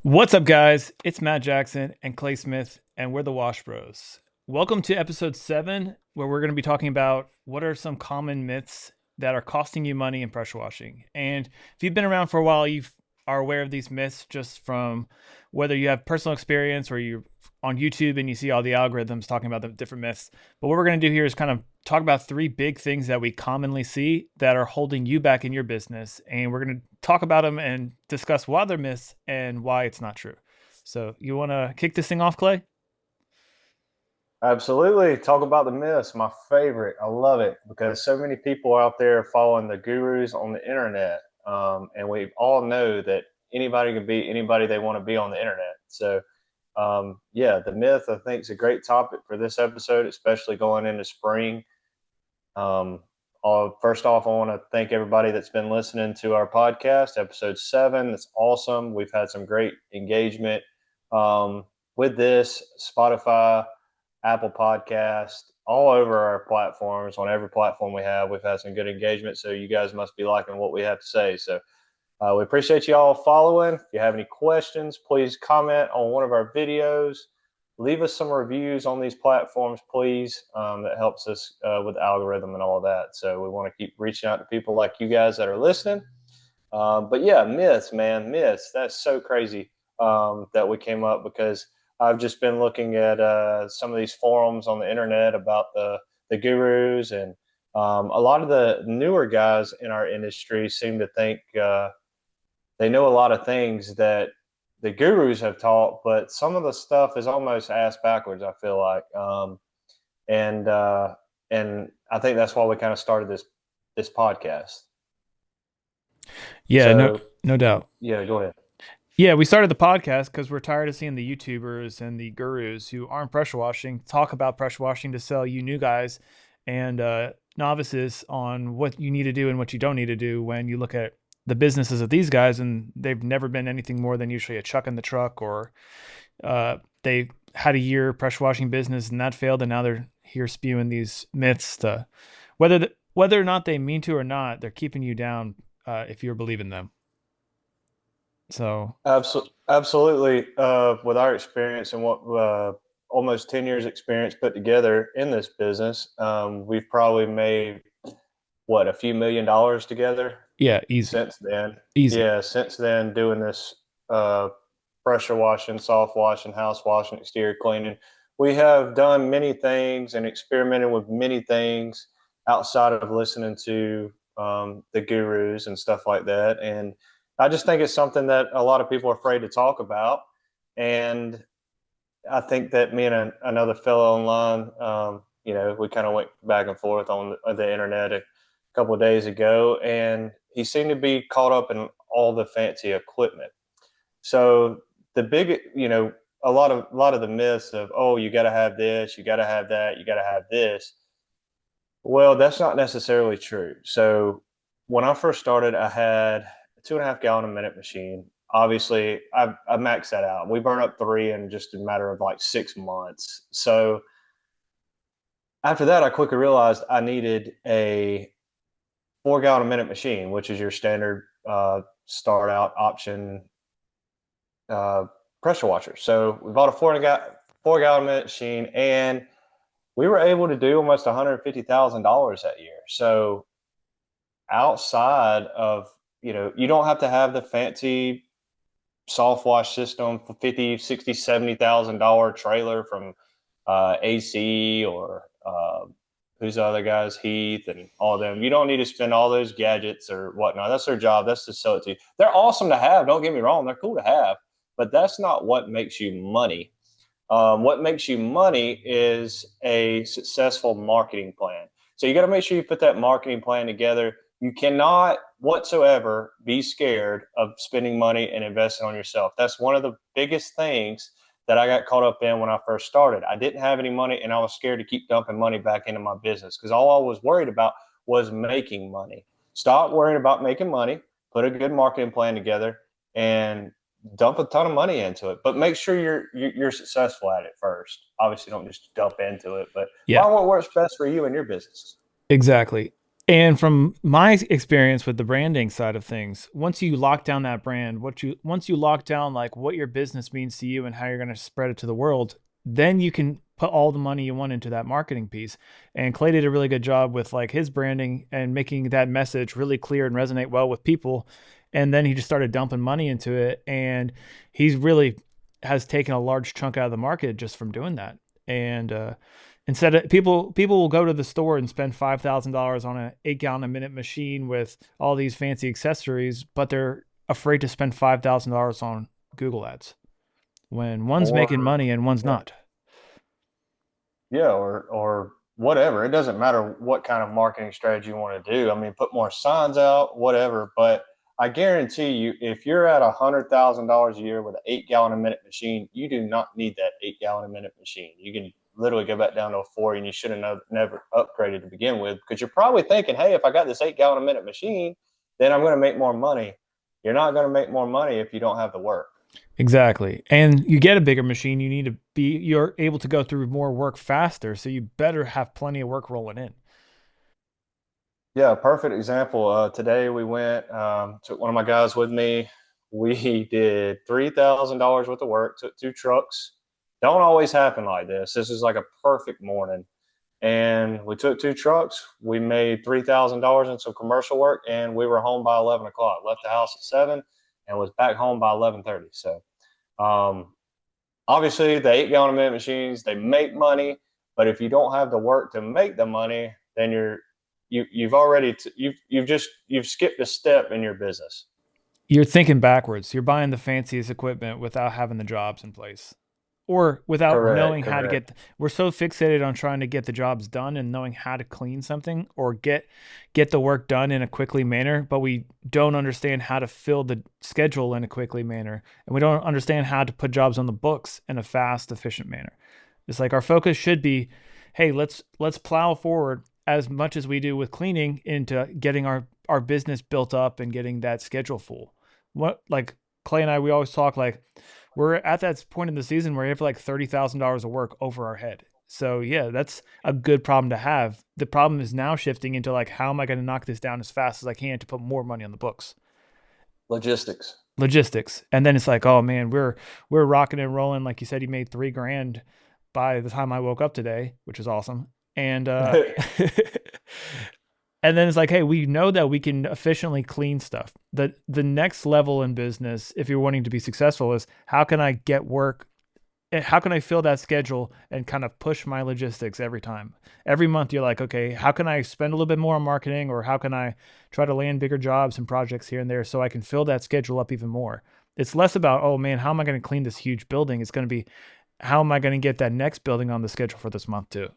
What's up, guys? It's Matt Jackson and Clay Smith, and we're the Wash Bros. Welcome to episode 7, where we're going to be talking about what are some common myths that are costing you money in pressure washing. And if you've been around for a while, you are aware of these myths just from whether you have personal experience or you're on YouTube and you see all the algorithms talking about the different myths. But what we're going to do here is kind of talk about 3 big things that we commonly see that are holding you back in your business. And we're going to talk about them and discuss why they're myths and why it's not true. So, you want to kick this thing off, Clay? Absolutely. Talk about the myths, my favorite. I love it because so many people out there following the gurus on the internet. And we all know that anybody can be anybody they want to be on the internet. So, the myth, I think, is a great topic for this episode, especially going into spring. Um, First off, I want to thank everybody that's been listening to our podcast, episode 7. That's awesome. We've had some great engagement with this, Spotify, Apple Podcast, all over our platforms. On every platform we have, we've had some good engagement. So you guys must be liking what we have to say. So we appreciate you all following. If you have any questions, please comment on one of our videos. Leave us some reviews on these platforms, please. That helps us with the algorithm and all of that. So we want to keep reaching out to people like you guys that are listening. But yeah, myths, man, myths. That's so crazy that we came up because I've just been looking at some of these forums on the internet about the gurus, and a lot of the newer guys in our industry seem to think they know a lot of things that the gurus have taught, but some of the stuff is almost ass backwards. I feel like, and uh, and I think that's why we kind of started this podcast. Yeah, no, So no doubt. yeah, go ahead. Yeah, we started the podcast because we're tired of seeing the YouTubers and the gurus who aren't pressure washing talk about pressure washing to sell you new guys and novices on what you need to do and what you don't need to do when you look at the businesses of these guys and they've never been anything more than usually a chuck in the truck or they had a year pressure washing business and that failed and now they're here spewing these myths to whether or not they mean to or not, they're keeping you down if you're believing them. So Absolutely. With our experience and what almost 10 years experience put together in this business, we've probably made what, a few $1 million together yeah, easy. since then. Easy. Yeah, since then, doing this uh, pressure washing, soft washing, house washing, exterior cleaning. We have done many things and experimented with many things outside of listening to the gurus and stuff like that. And I just think it's something that a lot of people are afraid to talk about. And I think that me and another fellow online, we kind of went back and forth on the internet a couple of days ago, and he seemed to be caught up in all the fancy equipment. So the big, a lot of the myths of, oh, you got to have this, you got to have that, you got to have this. Well, that's not necessarily true. So when I first started, I had a 2.5 gallon a minute machine. Obviously, I maxed that out. We burned up 3 in just a matter of like 6 months. So after that, I quickly realized I needed a 4 gallon a minute machine, which is your standard start out option uh, pressure washer. So we bought a 4 gallon a minute machine, and we were able to do almost $150,000 that year. So outside of, you don't have to have the fancy soft wash system for 50, 60, $70,000 trailer from AC or who's the other guys, Heath and all of them. You don't need to spend all those gadgets or whatnot. That's their job. That's to sell it to you. They're awesome to have. Don't get me wrong. They're cool to have, but that's not what makes you money. What makes you money is a successful marketing plan. So you got to make sure you put that marketing plan together. You cannot whatsoever be scared of spending money and investing on yourself. That's one of the biggest things that I got caught up in when I first started. I didn't have any money and I was scared to keep dumping money back into my business because all I was worried about was making money. Stop worrying about making money, put a good marketing plan together, and dump a ton of money into it, but make sure you're successful at it first. Obviously, don't just dump into it, but yeah, find what works best for you and your business. exactly. And from my experience with the branding side of things, once you lock down that brand, once you lock down like what your business means to you and how you're going to spread it to the world, then you can put all the money you want into that marketing piece. And Clay did a really good job with like his branding and making that message really clear and resonate well with people. And then he just started dumping money into it, and he's really has taken a large chunk out of the market just from doing that. And instead of people will go to the store and spend $5,000 on an 8 gallon a minute machine with all these fancy accessories, but they're afraid to spend $5,000 on Google ads when one's Or making money and one's yeah, not. yeah, or whatever. It doesn't matter what kind of marketing strategy you want to do. I mean, put more signs out, whatever. But I guarantee you, if you're at $100,000 a year with an 8 gallon a minute machine, you do not need that 8 gallon a minute machine. You can literally go back down to a 40, and you should have never upgraded to begin with, because you're probably thinking, hey, if I got this 8 gallon a minute machine, then I'm going to make more money. You're not going to make more money if you don't have the work. Exactly. And you get a bigger machine, you're able to go through more work faster. So you better have plenty of work rolling in. Yeah, perfect example. Today we went, took one of my guys with me. We did $3,000 worth of work, took two trucks. Don't always happen like this. This is like a perfect morning. And we took two trucks. We made $3,000 in some commercial work, and we were home by 11 o'clock. Left the house at 7 and was back home by 11:30. So, um, obviously, the 8 gallon a minute machines, they make money, but if you don't have the work to make the money, then you've already you've skipped a step in your business. You're thinking backwards. You're buying the fanciest equipment without having the jobs in place or without Correct, knowing how to correct. we're so fixated on trying to get the jobs done and knowing how to clean something or get the work done in a quickly manner, but we don't understand how to fill the schedule in a quickly manner, and we don't understand how to put jobs on the books in a fast, efficient manner. It's like our focus should be, hey, let's plow forward as much as we do with cleaning into getting our business built up and getting that schedule full. What like Clay and I, we always talk like we're at that point in the season where you have like $30,000 of work over our head. So yeah, that's a good problem to have. The problem is now shifting into like, how am I going to knock this down as fast as I can to put more money on the books? Logistics. Logistics. And then it's like, oh man, we're rocking and rolling. Like you said, you made 3 grand by the time I woke up today, which is awesome. And and then it's like, hey, we know that we can efficiently clean stuff. The next level in business, if you're wanting to be successful, is how can I get work, how can I fill that schedule and kind of push my logistics every time? Every month you're like, okay, how can I spend a little bit more on marketing, or how can I try to land bigger jobs and projects here and there so I can fill that schedule up even more? It's less about, oh man, how am I going to clean this huge building? It's going to be, how am I going to get that next building on the schedule for this month too?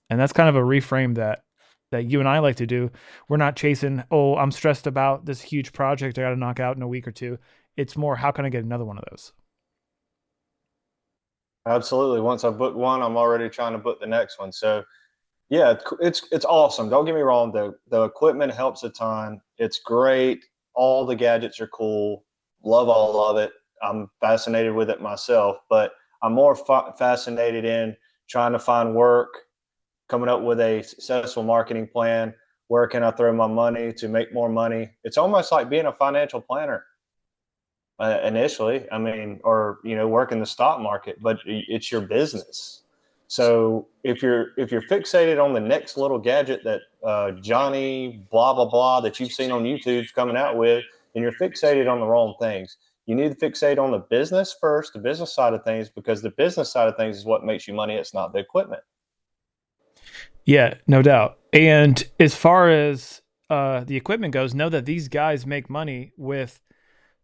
And that's kind of a reframe that you and I like to do. We're not chasing, oh, I'm stressed about this huge project I got to knock out in a week or two. It's more, how can I get another one of those? Absolutely. Once I book one, I'm already trying to book the next one. So yeah, it's awesome. Don't get me wrong. The equipment helps a ton. It's great. All the gadgets are cool. Love all of it. I'm fascinated with it myself, but I'm more fascinated in trying to find work, coming up with a successful marketing plan. Where can I throw my money to make more money? It's almost like being a financial planner initially. I mean, or work in the stock market, but it's your business. So if you're fixated on the next little gadget that Johnny blah blah blah that you've seen on YouTube's coming out with, then you're fixated on the wrong things. You need to fixate on the business first, the business side of things, because the business side of things is what makes you money. It's not the equipment. Yeah, no doubt. And as far as the equipment goes, know that these guys make money with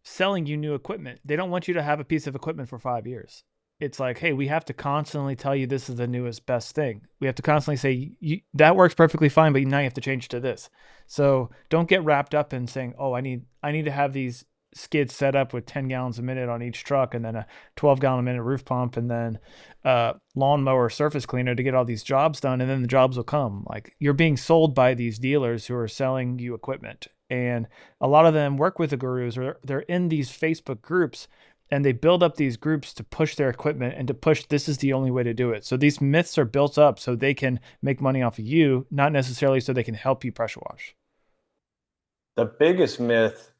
selling you new equipment. They don't want you to have a piece of equipment for 5 years. It's like, hey, we have to constantly tell you this is the newest best thing. We have to constantly say that works perfectly fine, but now you have to change to this. So don't get wrapped up in saying, oh, I need to have these skids set up with 10 gallons a minute on each truck, and then a 12-gallon a minute roof pump, and then lawnmower surface cleaner to get all these jobs done, and then the jobs will come. Like, you're being sold by these dealers who are selling you equipment, and a lot of them work with the gurus, or they're in these Facebook groups, and they build up these groups to push their equipment and to push this is the only way to do it. So these myths are built up so they can make money off of you, not necessarily so they can help you pressure wash. The biggest myth,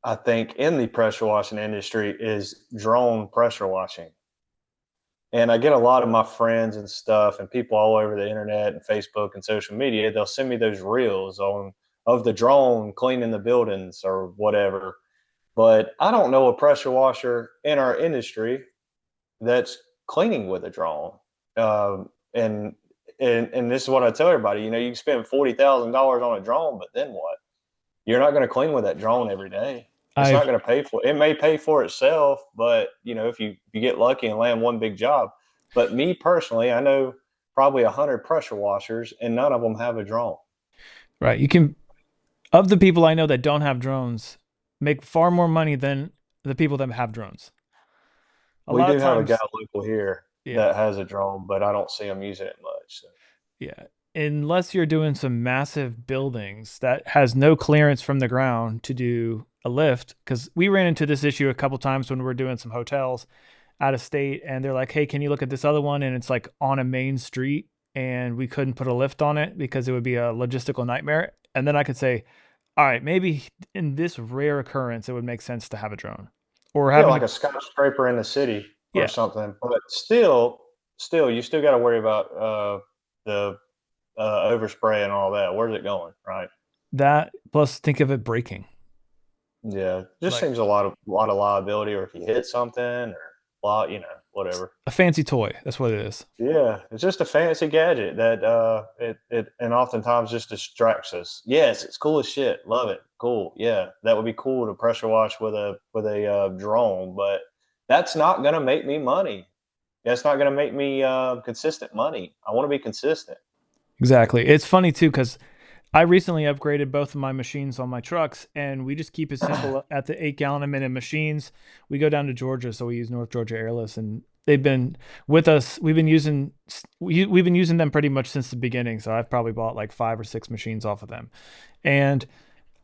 I think, in the pressure washing industry is drone pressure washing. And I get a lot of my friends and stuff and people all over the internet and Facebook and social media, they'll send me those reels on of the drone cleaning the buildings or whatever. But I don't know a pressure washer in our industry that's cleaning with a drone. Um, and, and this is what I tell everybody, you know, you can spend $40,000 on a drone, but then what? You're not going to clean with that drone every day. It's not I've going to pay for it. It may pay for itself, but you know, if you get lucky and land one big job. But me personally, I know probably 100 pressure washers, and none of them have a drone. right. You can of the people I know that don't have drones make far more money than the people that have drones. A We lot do of have a guy times, local here yeah, that has a drone, but I don't see him using it much. So. yeah. Unless you're doing some massive buildings that has no clearance from the ground to do a lift, because we ran into this issue a couple times when we were doing some hotels out of state, and they're like, "Hey, can you look at this other one?" And it's like on a main street, and we couldn't put a lift on it because it would be a logistical nightmare. And then I could say, "All right, maybe in this rare occurrence, it would make sense to have a drone or Yeah, having like a a skyscraper in the city or yeah something. But still, you still got to worry about the overspray and all that. Where's it going, right? that plus think of it breaking Yeah, just like seems a lot of liability, or if you hit something, or lot, whatever. a fancy toy. That's what it is. Yeah, it's just a fancy gadget that it and oftentimes just distracts us. Yes, it's cool as shit. Love it. Cool. Yeah, that would be cool to pressure wash with a drone, but that's not gonna make me money. That's not gonna make me consistent money. I want to be consistent. Exactly. It's funny too because I recently upgraded both of my machines on my trucks, and we just keep it simple at the 8 gallon a minute machines. We go down to Georgia, so we use North Georgia Airless, and they've been with us. We've been using them pretty much since the beginning. So I've probably bought like 5 or 6 machines off of them, and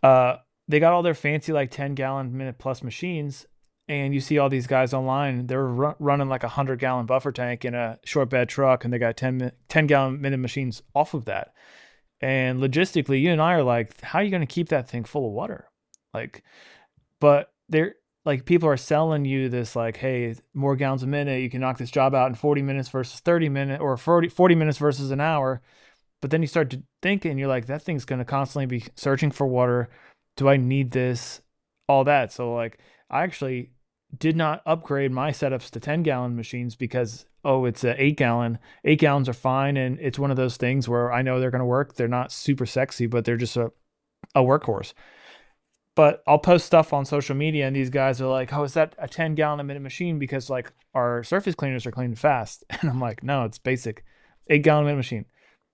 uh, they got all their fancy like 10 gallon minute plus machines. And you see all these guys online, they're running like 100 gallon buffer tank in a short bed truck, and they got 10 gallon minute machines off of that. And logistically, you and I are like, how are you going to keep that thing full of water? Like, but they're like, people are selling you this, like, hey, more gallons a minute. You can knock this job out in 40 minutes versus 30 minutes or 40 minutes versus an hour. But then you start to think and you're like, that thing's going to constantly be searching for water. Do I need this? All that. So, like, I actually did not upgrade my setups to 10 gallon machines because, oh, it's a 8 gallon. 8 gallons are fine. And it's one of those things where I know they're going to work. They're not super sexy, but they're just a workhorse. But I'll post stuff on social media and these guys are like, oh, is that a 10 gallon a minute machine? Because like our surface cleaners are cleaning fast. And I'm like, no, it's basic 8 gallon a minute machine.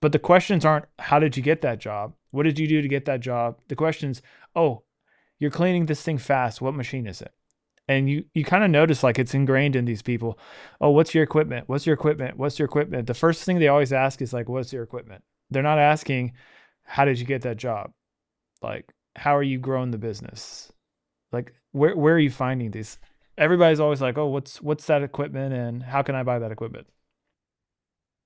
But the questions aren't, how did you get that job? What did you do to get that job? The questions, oh, you're cleaning this thing fast. What machine is it? And you kind of notice like it's ingrained in these people. Oh, what's your equipment? What's your equipment? What's your equipment? The first thing they always ask is like, what's your equipment? They're not asking, how did you get that job? Like, how are you growing the business? Like, where are you finding these? Everybody's always like, oh, what's that equipment and how can I buy that equipment?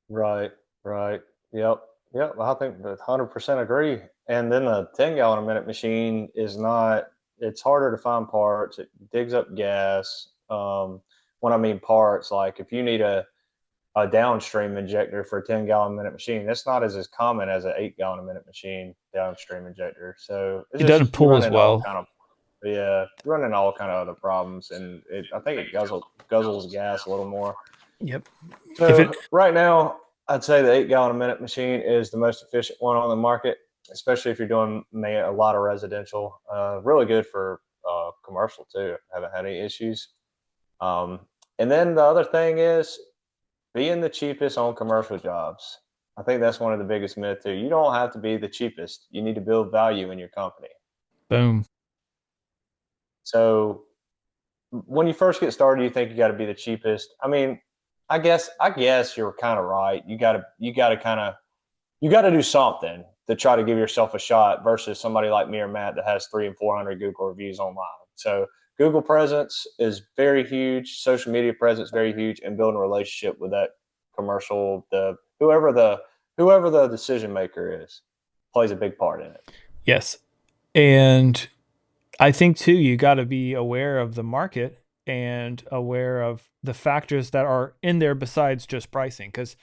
Right, right. Yep, yep. I think that 100% agree. And then a 10 gallon a minute machine is not. It's harder to find parts. It digs up gas. When I mean parts, like if you need a downstream injector for a 10 gallon a minute machine, that's not as common as an 8 gallon a minute machine downstream injector. So it's It doesn't just you pull run as into all well. kind of yeah, running all kind of other problems, and I think it guzzles gas a little more. Yep. If it So right now, I'd say the 8 gallon a minute machine is the most efficient one on the market, especially if you're doing a lot of residential. Really good for commercial too. Haven't had any issues. Um, and then the other thing is being the cheapest on commercial jobs. I think that's one of the biggest myths too. You don't have to be the cheapest. You need to build value in your company. boom. So when you first get started, you think you got to be the cheapest. I mean, I guess you're kind of right. You got to kind of you got to do something to try to give yourself a shot versus somebody like me or Matt that has 300 and 400 Google reviews online. So Google presence is very huge. Social media presence very huge, and building a relationship with that commercial, the whoever the decision maker is, plays a big part in it. Yes. And I think too, you got to be aware of the market and aware of the factors that are in there besides just pricing. Because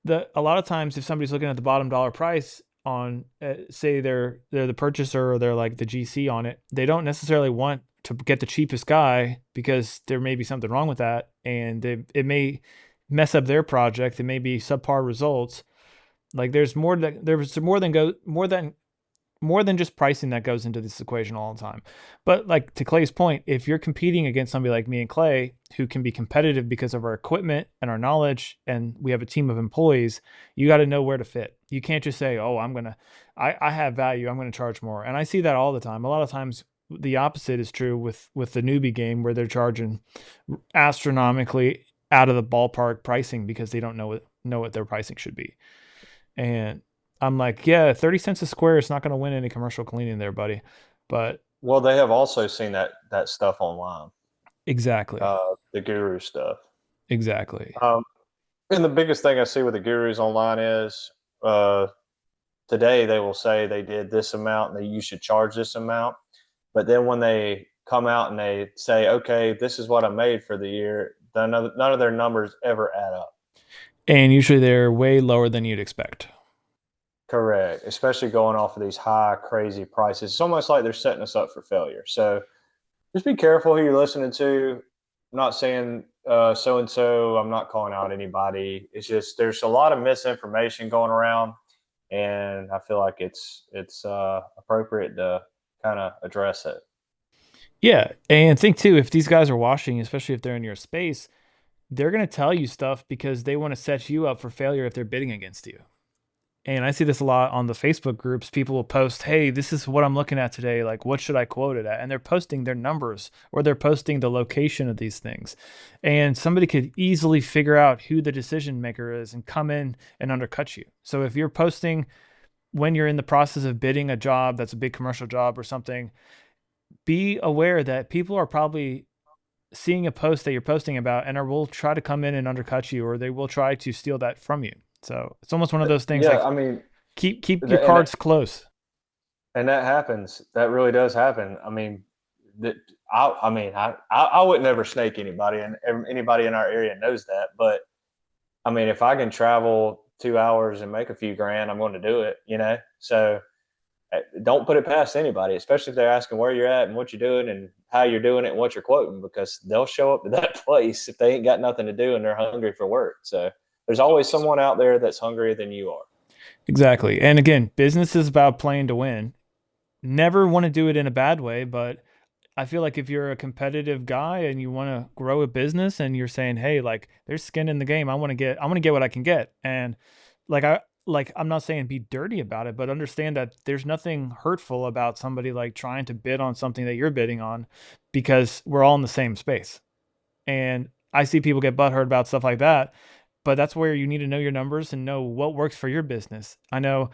a lot of times, if somebody's looking at the bottom dollar price on, say they're the purchaser or they're like the GC on it, they don't necessarily want to get the cheapest guy because there may be something wrong with that, and it may mess up their project. It may be subpar results. Like more than just pricing that goes into this equation all the time. But like to Clay's point, if you're competing against somebody like me and Clay, who can be competitive because of our equipment and our knowledge, and we have a team of employees, you got to know where to fit. You can't just say, oh, I have value, I'm going to charge more. And I see that all the time. A lot of times the opposite is true with the newbie game, where they're charging astronomically out of the ballpark pricing because they don't know what their pricing should be. And I'm like, yeah, 30 cents a square is not going to win any commercial cleaning there, buddy. But Well, they have also seen that stuff online, exactly, the guru stuff. exactly. Um, and the biggest thing I see with the gurus online is uh, today they will say they did this amount and that you should charge this amount. But then when they come out and they say, okay, this is what I made for the year, none of their numbers ever add up. And usually they're way lower than you'd expect. Correct. Especially going off of these high, crazy prices. It's almost like they're setting us up for failure. So just be careful who you're listening to. I'm not saying so and so. I'm not calling out anybody. It's just there's a lot of misinformation going around, and I feel like it's appropriate to kind of address it. Yeah. And think too, if these guys are washing, especially if they're in your space, they're going to tell you stuff because they want to set you up for failure if they're bidding against you. And I see this a lot on the Facebook groups. People will post, hey, this is what I'm looking at today. Like, what should I quote it at? And they're posting their numbers, or they're posting the location of these things. And somebody could easily figure out who the decision maker is and come in and undercut you. So if you're posting when you're in the process of bidding a job that's a big commercial job or something, be aware that people are probably seeing a post that you're posting about and will try to come in and undercut you, or they will try to steal that from you. So it's almost one of those things Yeah, like I mean, keep your and cards close. that happens. That really does happen. I mean, that I would never snake anybody, and anybody in our area knows that. But I mean, if I can travel 2 hours and make a few grand, I'm going to do it. So don't put it past anybody, especially if they're asking where you're at and what you're doing and how you're doing it and what you're quoting, because they'll show up to that place if they ain't got nothing to do and they're hungry for work. So there's always someone out there that's hungrier than you are. Exactly. And again, business is about playing to win. Never want to do it in a bad way, but I feel like if you're a competitive guy and you want to grow a business and you're saying, "Hey, like there's skin in the game. I want to get what I can get." And I'm not saying be dirty about it, but understand that there's nothing hurtful about somebody like trying to bid on something that you're bidding on, because we're all in the same space. And I see people get butthurt about stuff like that, but that's where you need to know your numbers and know what works for your business. I know,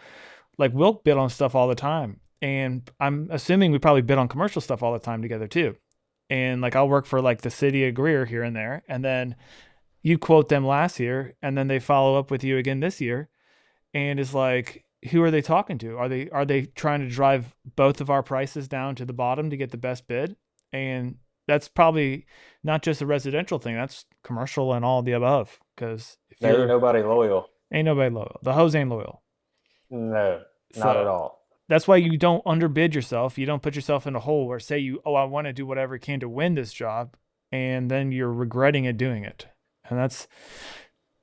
like, we'll bid on stuff all the time, and I'm assuming we probably bid on commercial stuff all the time together too. And like, I'll work for like the city of Greer here and there, and then you quote them last year, and then they follow up with you again this year, and it's like, who are they talking to? Are they trying to drive both of our prices down to the bottom to get the best bid? And that's probably not just a residential thing, that's commercial and all of the above. Because if There ain't you're nobody loyal. ain't nobody loyal, the hose ain't loyal. No, not at So all. that's why you don't underbid yourself. You don't put yourself in a hole where, say, I want to do whatever I can to win this job, and then you're regretting it doing it. And that's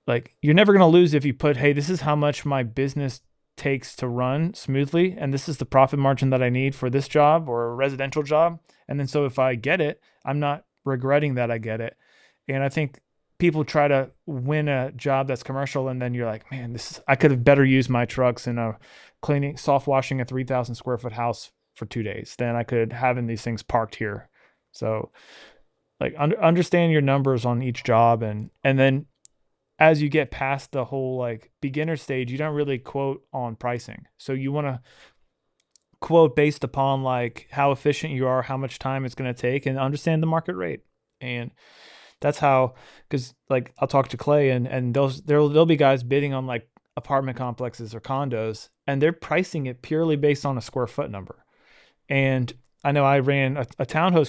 like, you're never going to lose if you put, hey, this is how much my business takes to run smoothly, and this is the profit margin that I need for this job or a residential job. And then so if I get it, I'm not regretting that I get it. And I think people try to win a job that's commercial, and then you're like, man, I could have better used my trucks in a cleaning, soft washing a 3,000 square foot house for 2 days than I could having these things parked here. So like understand your numbers on each job, and then as you get past the whole like beginner stage, you don't really quote on pricing. So you want to quote based upon like how efficient you are, how much time it's going to take, and understand the market rate. And that's how, because like I'll talk to Clay, and there'll be guys bidding on like apartment complexes or condos, and they're pricing it purely based on a square foot number. And I know I ran a townhome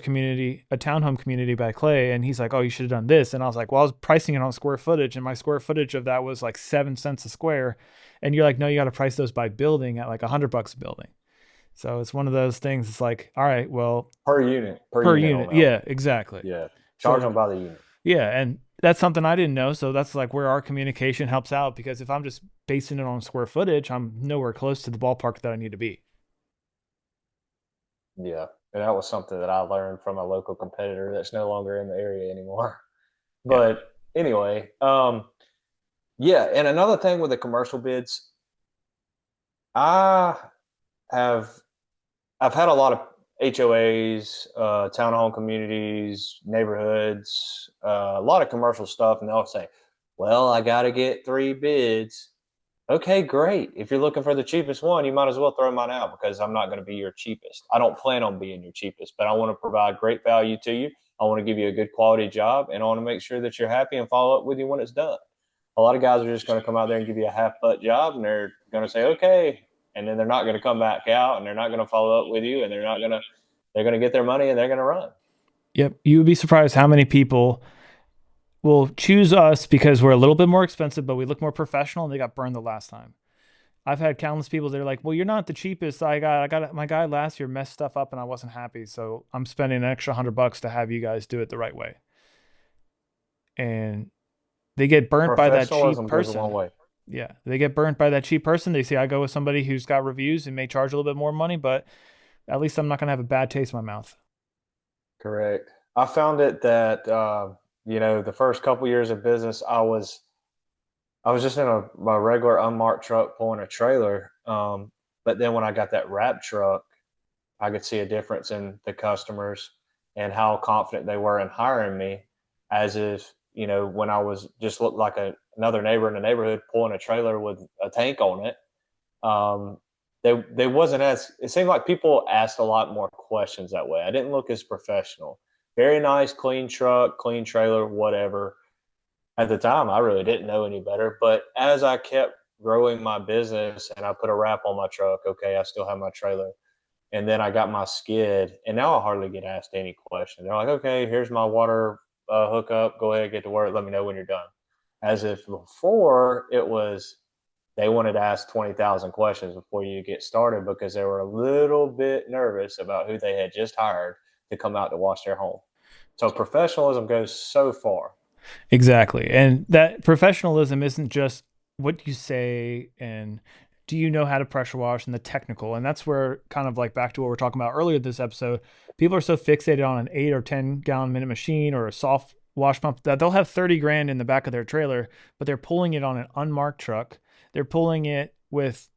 community by Clay, and he's like, "Oh, you should have done this." And I was like, "Well, I was pricing it on square footage, and my square footage of that was like 7 cents a square." And you're like, "No, you got to price those by building at like $100 a building." So it's one of those things. It's like, all right, well, Per per unit on unit, that one. yeah, exactly. Yeah, charge So them by the unit. yeah, and that's something I didn't know. So that's like where our communication helps out, because if I'm just basing it on square footage, I'm nowhere close to the ballpark that I need to be. Yeah, and that was something that I learned from a local competitor that's no longer in the area anymore. Yeah. But anyway, yeah, and another thing with the commercial bids, I have I've had a lot of HOAs, townhome communities, neighborhoods, a lot of commercial stuff, and they'll say, "Well, I got to get 3 bids." Okay, great. If you're looking for the cheapest one, you might as well throw mine out because I'm not going to be your cheapest. I don't plan on being your cheapest, but I want to provide great value to you. I want to give you a good quality job, and I want to make sure that you're happy and follow up with you when it's done. A lot of guys are just going to come out there and give you a half butt job, and they're going to say, okay, and then they're not going to come back out, and they're not going to follow up with you, and they're going to get their money and they're going to run. Yep. You would be surprised how many people will choose us because we're a little bit more expensive, but we look more professional, and they got burned the last time. I've had countless people that are like, "Well, you're not the cheapest. I got my guy last year messed stuff up, and I wasn't happy, so I'm spending an extra $100 to have you guys do it the right way." And they get burnt by that cheap Professionalism goes a long person. way. Yeah, they get burnt by that cheap person. They say, "I go with somebody who's got reviews and may charge a little bit more money, but at least I'm not gonna have a bad taste in my mouth." Correct. I found it that the first couple years of business, I was just in my regular unmarked truck pulling a trailer. But then when I got that wrap truck, I could see a difference in the customers and how confident they were in hiring me, as if when I was just looked like another neighbor in the neighborhood pulling a trailer with a tank on it. Um, they wasn't as it seemed like people asked a lot more questions that way. I didn't look as professional. Very nice, clean truck, clean trailer, whatever. At the time, I really didn't know any better. But as I kept growing my business and I put a wrap on my truck, okay, I still have my trailer. And then I got my skid, and now I hardly get asked any question. They're like, okay, here's my water hookup. Go ahead, get to work. Let me know when you're done. As if before it was they wanted to ask 20,000 questions before you get started because they were a little bit nervous about who they had just hired to come out to wash their home. So professionalism goes so far. Exactly. And that professionalism isn't just what you say and do you know how to pressure wash and the technical. And that's where kind of like back to what we are talking about earlier this episode, people are so fixated on an 8 or 10 gallon minute machine or a soft wash pump that they'll have 30 grand in the back of their trailer, but they're pulling it on an unmarked truck. They're pulling it with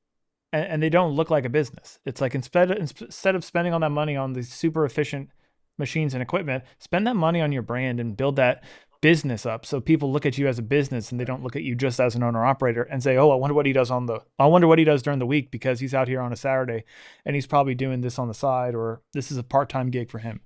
and they don't look like a business. It's like instead of spending all that money on these super efficient machines and equipment, spend that money on your brand and build that business up so people look at you as a business and they don't look at you just as an owner operator and say, "Oh, I wonder what he does during the week because he's out here on a Saturday and he's probably doing this on the side or this is a part-time gig for him."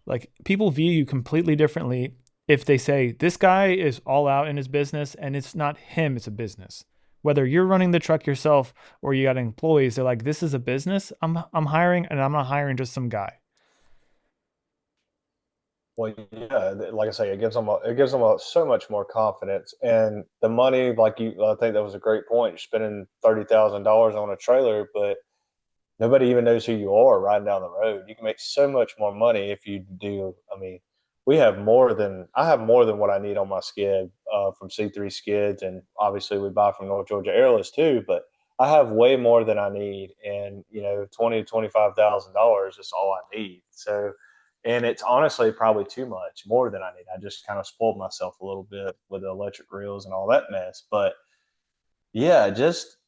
Like people view you completely differently if they say this guy is all out in his business and it's not him, it's a business. Whether you're running the truck yourself or you got employees, they're like, "This is a business. I'm hiring and I'm not hiring just some guy." Well, yeah, like I say, it gives them so much more confidence, and the money, like I think that was a great point. You're spending $30,000 on a trailer, but nobody even knows who you are riding down the road. You can make so much more money if you do. I mean, I have more than what I need on my skid from C3 Skids, and obviously we buy from North Georgia Airless too. But I have way more than I need, and $20,000 to $25,000 is all I need. So, and it's honestly probably too much, more than I need. I just kind of spoiled myself a little bit with the electric reels and all that mess, but yeah, just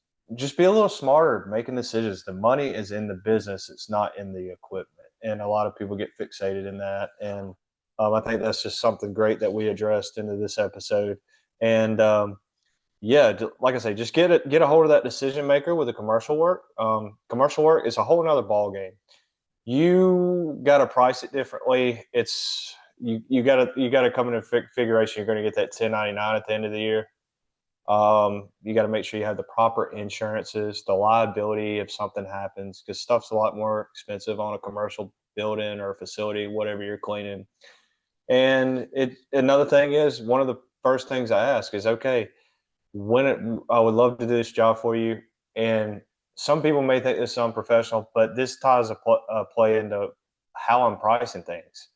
be a little smarter making decisions. The money is in the business, it's not in the equipment. And a lot of people get fixated in that. And I think that's just something great that we addressed into this episode. And Yeah, like I say, just get a hold of that decision maker with the commercial work. Commercial work is a whole nother ball game. You got to price it differently. It's you got to come in a figuration. You're going to get that 1099 at the end of the year. You got to make sure you have the proper insurances, the liability if something happens, because stuff's a lot more expensive on a commercial building or facility, whatever you're cleaning. And another thing is one of the first things I ask is, okay, I would love to do this job for you, and some people may think this is unprofessional, but this ties a play into how I'm pricing things.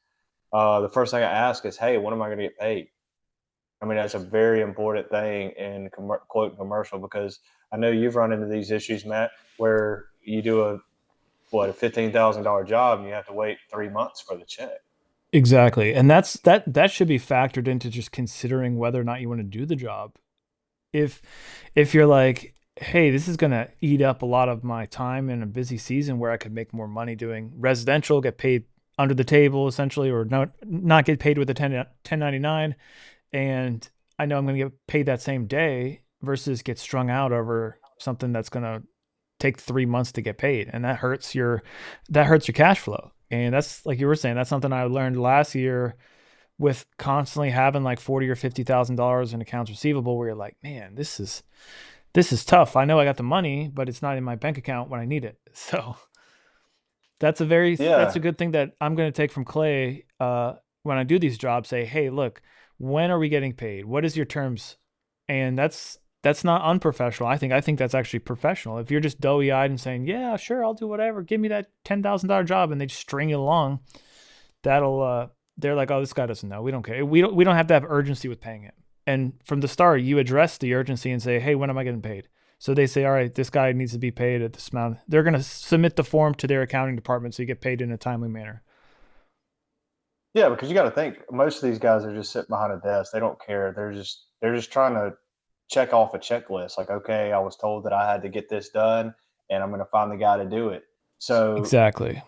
The first thing I ask is, hey, when am I going to get paid? I mean, that's a very important thing in quote commercial, because I know you've run into these issues, Matt, where you do a $15,000 job and you have to wait 3 months for the check. Exactly. And that should be factored into just considering whether or not you want to do the job. If if you're like, hey, this is gonna eat up a lot of my time in a busy season where I could make more money doing residential, get paid under the table essentially, or not get paid with a 1099, and I know I'm gonna get paid that same day versus get strung out over something that's gonna take 3 months to get paid, and that hurts your cash flow. And that's like you were saying, that's something I learned last year with constantly having like 40 or $50,000 in accounts receivable, where you're like, man, this is tough. I know I got the money, but it's not in my bank account when I need it. So that's a Yeah, good thing that I'm going to take from Clay when I do these jobs. Say, hey, look, when are we getting paid? What is your terms? And that's not unprofessional. I think that's actually professional. If you're just doughy eyed and saying, yeah, sure, I'll do whatever, give me that $10,000 job, and they just string you along, that'll they're like, oh, this guy doesn't know. We don't care. We don't have to have urgency with paying him. And from the start, you address the urgency and say, hey, when am I getting paid? So they say, all right, this guy needs to be paid at this amount. They're going to submit the form to their accounting department so you get paid in a timely manner. yeah, because you got to think most of these guys are just sitting behind a desk. They don't care. They're just trying to check off a checklist. Like, okay, I was told that I had to get this done, and I'm going to find the guy to do it. So Exactly.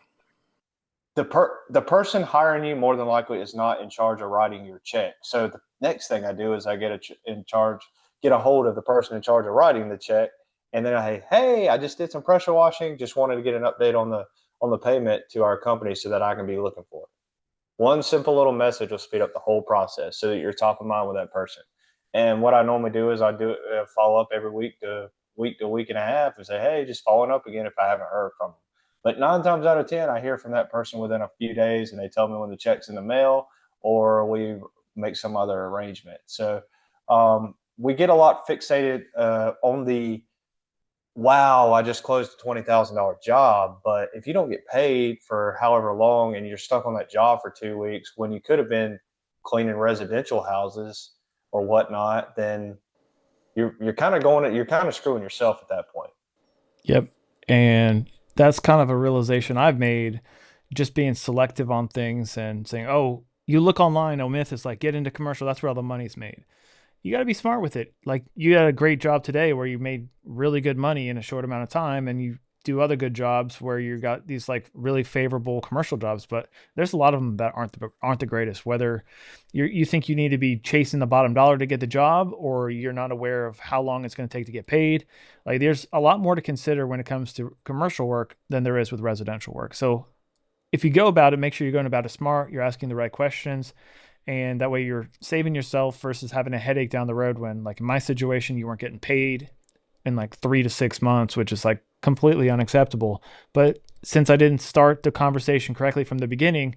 the person hiring you more than likely is not in charge of writing your check. So the next thing I do is I get a hold of the person in charge of writing the check, and then hey, I just did some pressure washing. Just wanted to get an update on the payment to our company so that I can be looking for it. One simple little message will speed up the whole process so that you're top of mind with that person. And what I normally do is I do follow up every week and a half and say, hey, just following up again if I haven't heard from them. But 9 times out of 10, I hear from that person within a few days, and they tell me when the check's in the mail, or we make some other arrangement. So we get a lot fixated on the wow, I just closed a $20,000 job. But if you don't get paid for however long and you're stuck on that job for 2 weeks when you could have been cleaning residential houses or whatnot, then you're kind of screwing yourself at that point. Yep. And that's kind of a realization I've made just being selective on things and saying, oh, you look online, oh, myth is like, get into commercial. That's where all the money's made. You got to be smart with it. Like you had a great job today where you made really good money in a short amount of time, and you do other good jobs where you got these like really favorable commercial jobs, but there's a lot of them that aren't the greatest. Whether you think you need to be chasing the bottom dollar to get the job, or you're not aware of how long it's going to take to get paid. Like there's a lot more to consider when it comes to commercial work than there is with residential work. So if you go about it, make sure you're going about it smart. You're asking the right questions, and that way you're saving yourself versus having a headache down the road when, like in my situation, you weren't getting paid in like 3 to 6 months, which is like completely unacceptable. But since I didn't start the conversation correctly from the beginning,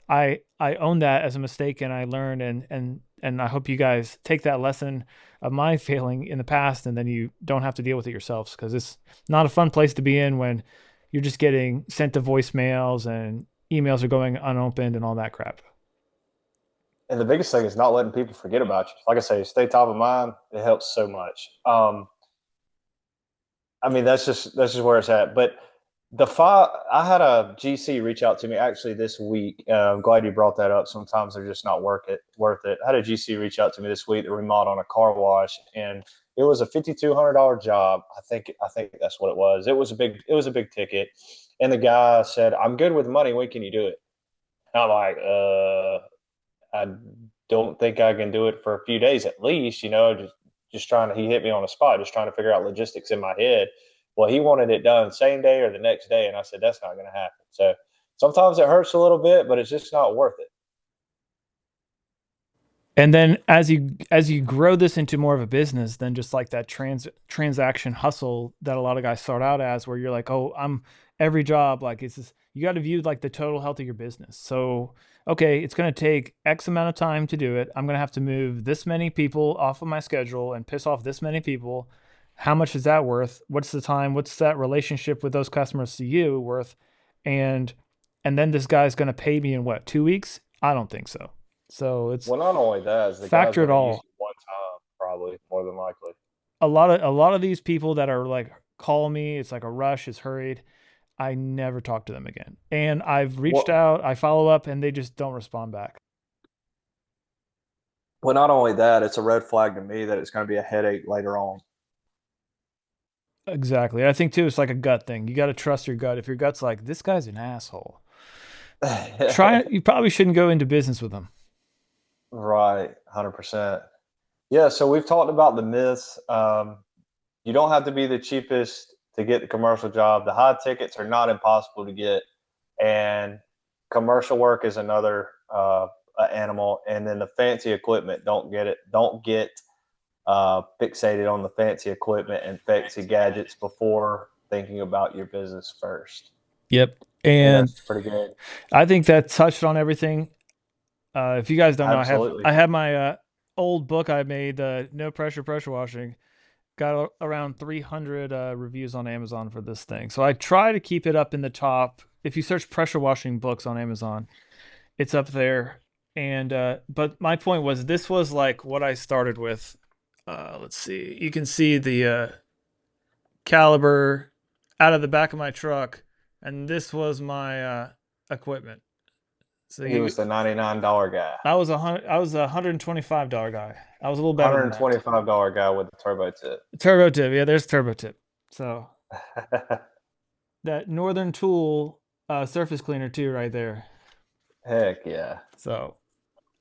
I own that as a mistake, and I learned, and I hope you guys take that lesson of my failing in the past, and then you don't have to deal with it yourselves, because it's not a fun place to be in when you're just getting sent to voicemails and emails are going unopened and all that crap. And the biggest thing is not letting people forget about you. Like I say, stay top of mind. It helps so much. I mean, that's just where it's at. But I had a GC reach out to me actually this week. I'm glad you brought that up. Sometimes they're just not worth it. I had a GC reach out to me this week to remodel on a car wash, and it was a $5,200 job. I think that's what it was. It was a big ticket, and the guy said, "I'm good with money. When can you do it?" And I'm like, I don't think I can do it for a few days at least. You know, just he hit me on the spot, just trying to figure out logistics in my head. Well, he wanted it done same day or the next day. And I said, that's not going to happen. So sometimes it hurts a little bit, but it's just not worth it. And then as you grow this into more of a business than just like that transaction hustle that a lot of guys start out as, where you're like, oh, I'm every job, like it's just, you got to view like the total health of your business. So okay, it's going to take X amount of time to do it. I'm going to have to move this many people off of my schedule and piss off this many people. How much is that worth? What's the time? What's that relationship with those customers to you worth? And and then this guy's going to pay me in what, 2 weeks? I don't think so. So it's Well, not only that, is the guy's factor it going to use all. you one time, probably more than likely. A lot of these people that are like call me, it's like a rush, it's hurried. I never talk to them again. And I've reached Well, out, I follow up, and they just don't respond back. well, not only that, it's a red flag to me that it's going to be a headache later on. Exactly. I think too, it's like a gut thing. You got to trust your gut. If your gut's like, this guy's an asshole, you probably shouldn't go into business with them. Right, 100%. Yeah, so we've talked about the myths. You don't have to be the cheapest to get the commercial job. The high tickets are not impossible to get, and commercial work is another animal. And then the fancy equipment, don't get fixated on the fancy equipment and fancy gadgets before thinking about your business first. Yep. I think And that's pretty good. I think that touched on everything. If you guys don't know, Absolutely. I have my old book I made, No Pressure Pressure Washing. Got around 300 reviews on Amazon for this thing. So I try to keep it up in the top. If you search pressure washing books on Amazon, it's up there. And but my point was, this was like what I started with. Let's see. You can see the caliber out of the back of my truck, and this was my equipment. So He you was the $99 guy. I was $125 guy. I was a little better than that. $125 guy with the turbo tip. Turbo tip, yeah, there's turbo tip. So that Northern Tool surface cleaner too, right there. Heck yeah. So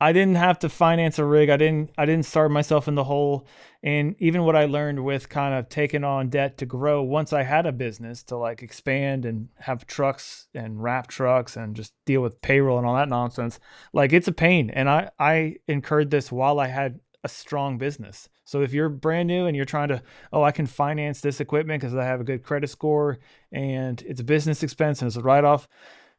I didn't have to finance a rig. I didn't start myself in the hole. And even what I learned with kind of taking on debt to grow once I had a business to like expand and have trucks and wrap trucks and just deal with payroll and all that nonsense, like it's a pain. And I incurred this while I had a strong business. So if you're brand new and you're trying to, oh, I can finance this equipment because I have a good credit score and it's a business expense and it's a write off,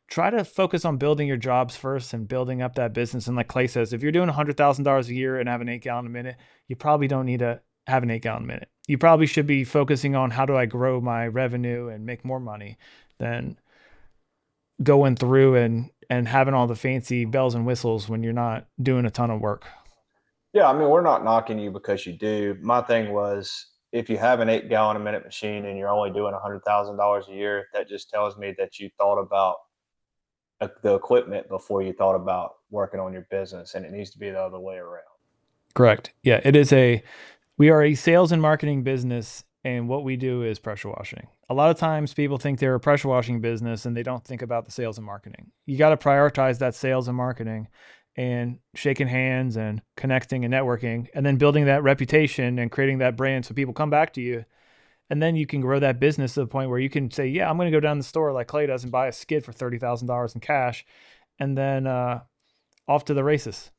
try to focus on building your jobs first and building up that business. And like Clay says, if you're doing $100,000 a year and have an 8 gallon a minute, you probably don't need to have an 8 gallon a minute. You probably should be focusing on how do I grow my revenue and make more money than going through and having all the fancy bells and whistles when you're not doing a ton of work. Yeah, I mean, we're not knocking you because you do. My thing was if you have an 8 gallon a minute machine and you're only doing $100,000 a year, that just tells me that you thought about the equipment before you thought about working on your business, and it needs to be the other way around. Correct. Yeah, we are a sales and marketing business, and what we do is pressure washing. A lot of times people think they're a pressure washing business and they don't think about the sales and marketing. You got to prioritize that sales and marketing and shaking hands and connecting and networking and then building that reputation and creating that brand so people come back to you. And then you can grow that business to the point where you can say, yeah, I'm going to go down the store like Clay does and buy a skid for $30,000 in cash. And then off to the races.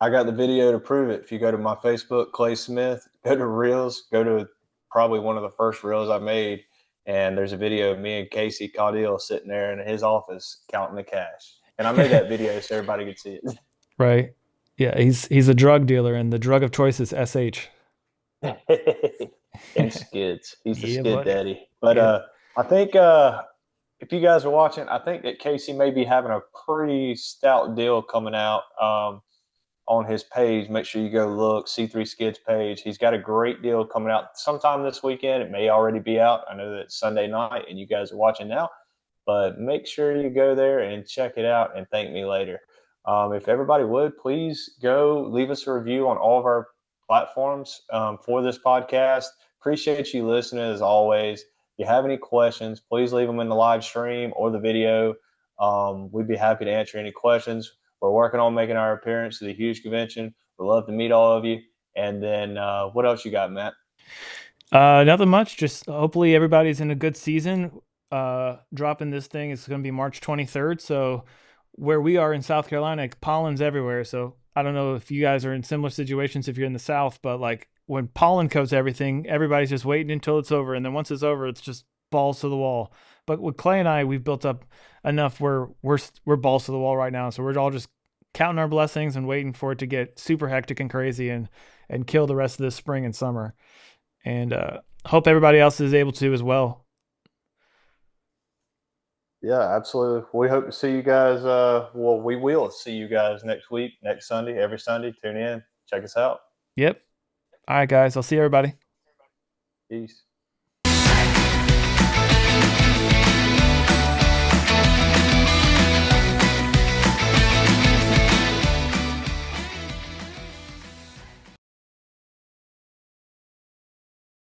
I got the video to prove it. If you go to my Facebook, Clay Smith, go to Reels, go to probably one of the first Reels I made, and there's a video of me and Casey Caudill sitting there in his office counting the cash. And I made that video so everybody could see it. Right. Yeah, he's a drug dealer and the drug of choice is SH. And skids. He's the Yeah, skid buddy. daddy. But Yeah. I think if you guys are watching, I think that Casey may be having a pretty stout deal coming out on his page. Make sure you go look, C3 Skids page. He's got a great deal coming out sometime this weekend. It may already be out. I know that it's Sunday night and you guys are watching now, but make sure you go there and check it out and thank me later. If everybody would, please go leave us a review on all of our platforms for this podcast. Appreciate you listening as always. If you have any questions, please leave them in the live stream or the video. We'd be happy to answer any questions. We're working on making our appearance to the huge convention. We'd love to meet all of you. And then what else you got, Matt? Nothing much. Just hopefully everybody's in a good season. Dropping this thing is going to be March 23rd. So where we are in South Carolina, pollen's everywhere. So I don't know if you guys are in similar situations if you're in the South, but like when pollen coats everything, everybody's just waiting until it's over. And then once it's over, it's just balls to the wall. But with Clay and I, we've built up enough where we're balls to the wall right now. So we're all just counting our blessings and waiting for it to get super hectic and crazy and kill the rest of this spring and summer. And hope everybody else is able to as well. Yeah, absolutely. We hope to see you guys. Well, we will see you guys next week, next Sunday, every Sunday. Tune in, check us out. Yep. All right, guys. I'll see everybody. Peace.